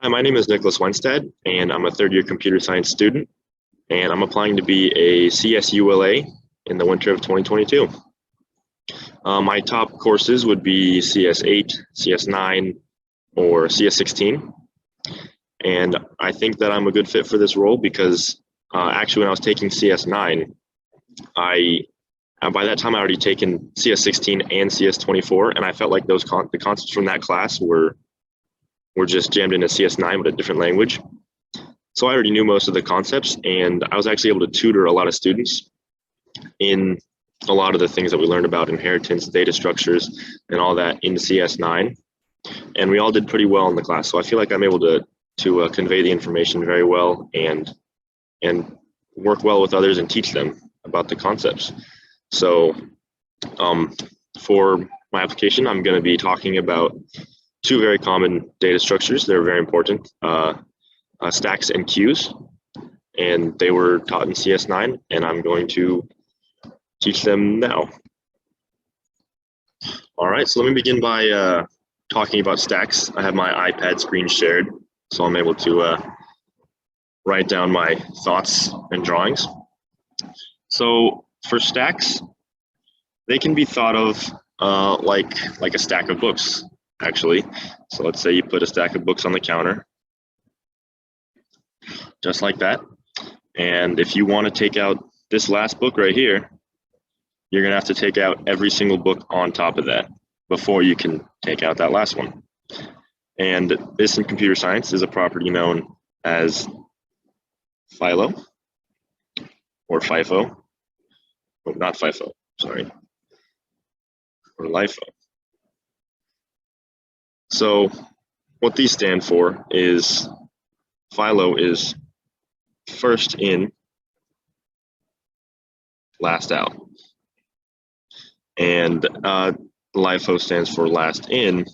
Hi, my name is Nicholas Wenstad, and I'm a third-year computer science student, and I'm applying to be a CS ULA in the winter of 2022. My top courses would be CS8, CS9, or CS16, and I think that I'm a good fit for this role because actually when I was taking CS9, I by that time I already taken CS16 and CS24, and I felt like the concepts from that class were just jammed into CS9 with a different language. So I already knew most of the concepts, and I was actually able to tutor a lot of students in a lot of the things that we learned about inheritance, data structures, and all that in CS9. And we all did pretty well in the class. So I feel like I'm able to convey the information very well and work well with others and teach them about the concepts. So for my application, I'm going to be talking about two very common data structures. They're very important, stacks and queues, and they were taught in CS9, and I'm going to teach them now. All right, so let me begin by talking about stacks. I have my iPad screen shared, so I'm able to write down my thoughts and drawings. So for stacks, they can be thought of like a stack of books, actually. So let's say you put a stack of books on the counter, just like that. And if you want to take out this last book right here, you're going to have to take out every single book on top of that before you can take out that last one. And this in computer science is a property known as FILO, or FIFO. Oh, not FIFO, sorry, or LIFO. So what these stand for is FILO is first in, last out. And LIFO stands for last in,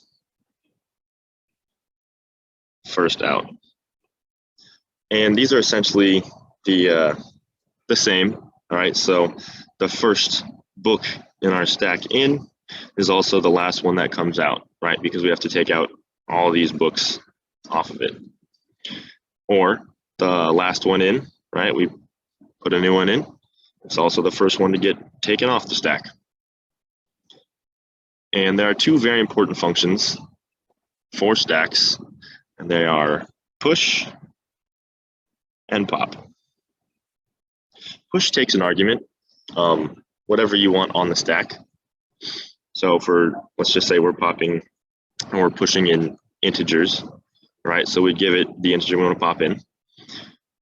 first out. And these are essentially the same, all right? So the first book in our stack in is also the last one that comes out, right? Because we have to take out all these books off of it. Or the last one in, right? We put a new one in. It's also the first one to get taken off the stack. And there are two very important functions for stacks, and they are push and pop. Push takes an argument, whatever you want on the stack. So let's just say we're popping and we're pushing in integers, right? So we give it the integer we want to pop in.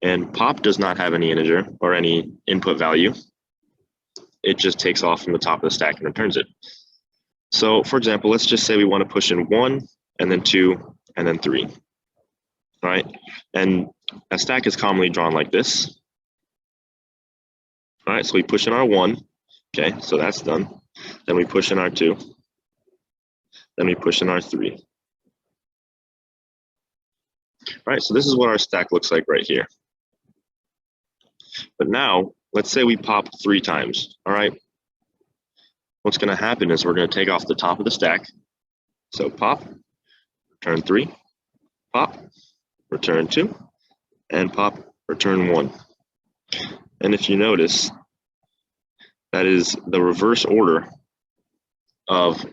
And pop does not have any integer or any input value. It just takes off from the top of the stack and returns it. So for example, let's just say we want to push in 1 and then 2 and then 3, right? And a stack is commonly drawn like this. All right, so we push in our 1, okay, so that's done. Then we push in our 2, then we push in our 3. All right, so this is what our stack looks like right here. But now, let's say we pop 3 times, all right? What's going to happen is we're going to take off the top of the stack. So pop, return 3, pop, return 2, and pop, return 1. And if you notice, that is the reverse order of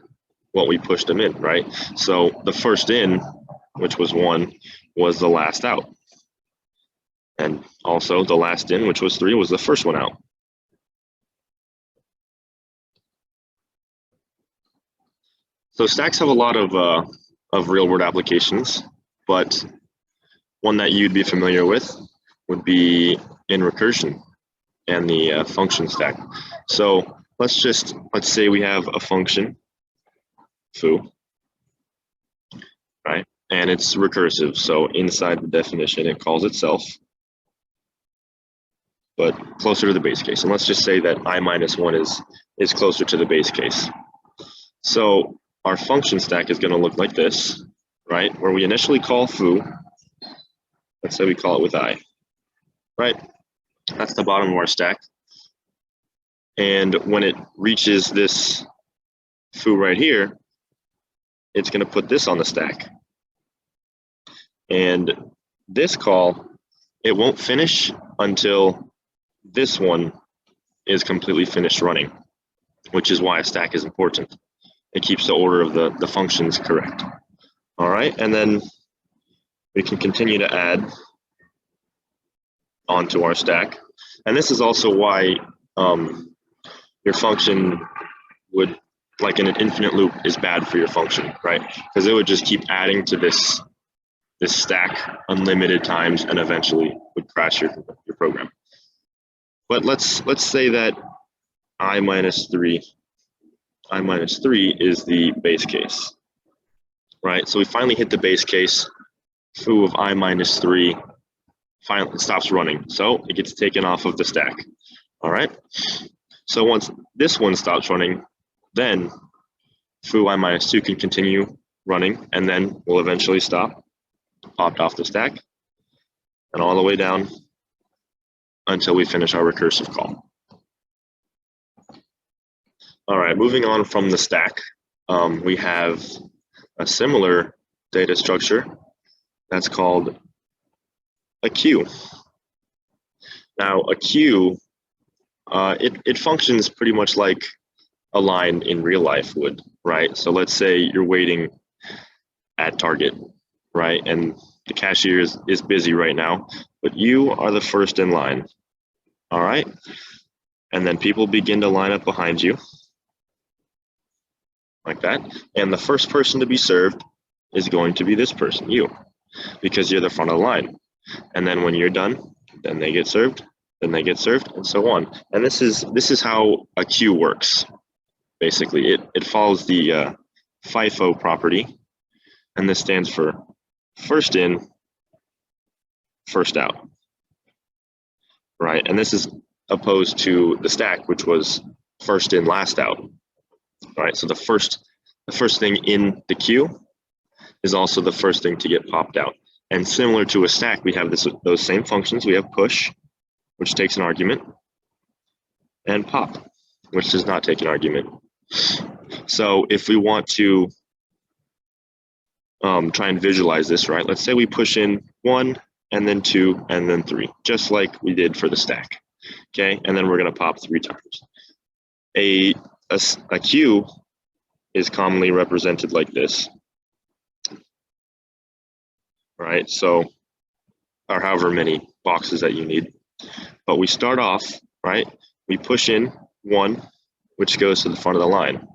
what we pushed them in, right? So the first in, which was 1, was the last out. And also the last in, which was 3, was the first one out. So stacks have a lot of real-world applications, but one that you'd be familiar with would be in recursion and the function stack. So let's say we have a function, foo, right? And it's recursive. So inside the definition, it calls itself, but closer to the base case. And let's just say that I minus 1 is closer to the base case. So our function stack is going to look like this, right? Where we initially call foo. Let's say we call it with I, right? That's the bottom of our stack. And when it reaches this foo right here, it's going to put this on the stack. And this call, it won't finish until this one is completely finished running, which is why a stack is important. It keeps the order of the functions correct. All right, and then we can continue to add onto our stack. And this is also why your function would, like in an infinite loop, is bad for your function, right? Because it would just keep adding to this stack unlimited times and eventually would crash your program. But let's say that I minus 3 is the base case, right? So we finally hit the base case. Foo of I minus 3 finally stops running, so it gets taken off of the stack. All right, so once this one stops running, then foo I minus 2 can continue running, and then will eventually stop, popped off the stack, and all the way down until we finish our recursive call. All right, moving on from the stack, we have a similar data structure that's called a queue. Now, a queue, it functions pretty much like a line in real life would, right? So let's say you're waiting at Target, right? And the cashier is busy right now, but you are the first in line, all right? And then people begin to line up behind you, like that. And the first person to be served is going to be this person, you, because you're the front of the line. And then when you're done, then they get served, then they get served, and so on. And this is how a queue works. Basically, it follows the FIFO property, and this stands for first in, first out, right? And this is opposed to the stack, which was first in, last out, right? So the first thing in the queue is also the first thing to get popped out. And similar to a stack, we have those same functions. We have push, which takes an argument, and pop, which does not take an argument. So if we want to try and visualize this, right? Let's say we push in 1, and then 2, and then 3, just like we did for the stack, okay? And then we're gonna pop 3 times. A queue is commonly represented like this, right? So, or however many boxes that you need. But we start off, right? We push in 1, which goes to the front of the line,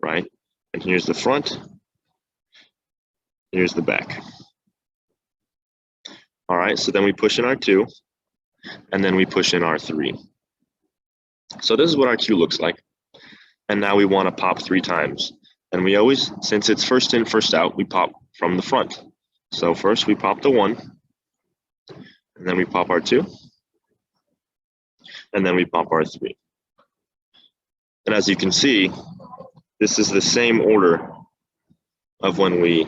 right? And here's the front, here's the back. All right, so then we push in our 2, and then we push in our 3. So this is what our queue looks like. And now we want to pop 3 times. And we always, since it's first in, first out, we pop from the front. So first we pop the 1, and then we pop our 2, and then we pop our 3. And as you can see, this is the same order of when we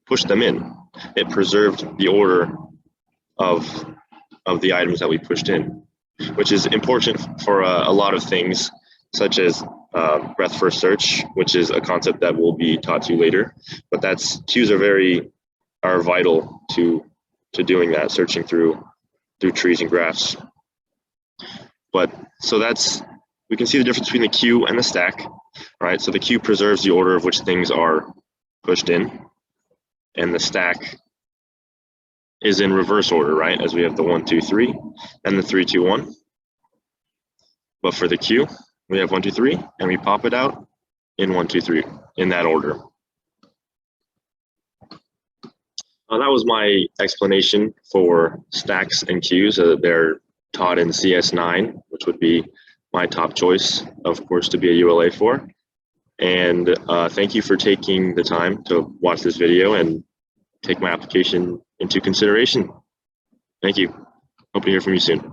push them in. It preserved the order of the items that we pushed in, which is important for a lot of things, such as breadth first search, which is a concept that will be taught to you later. But queues are vital to doing that, searching through trees and graphs. But so we can see the difference between the queue and the stack, right? So the queue preserves the order of which things are pushed in, and the stack is in reverse order, right? As we have the 1, 2, 3, and the 3, 2, 1. But for the queue, we have 1, 2, 3, and we pop it out in 1, 2, 3 in that order. That was my explanation for stacks and queues. They're taught in CS 9, which would be my top choice, of course, to be a ULA for. And thank you for taking the time to watch this video and take my application into consideration. Thank you. Hope to hear from you soon.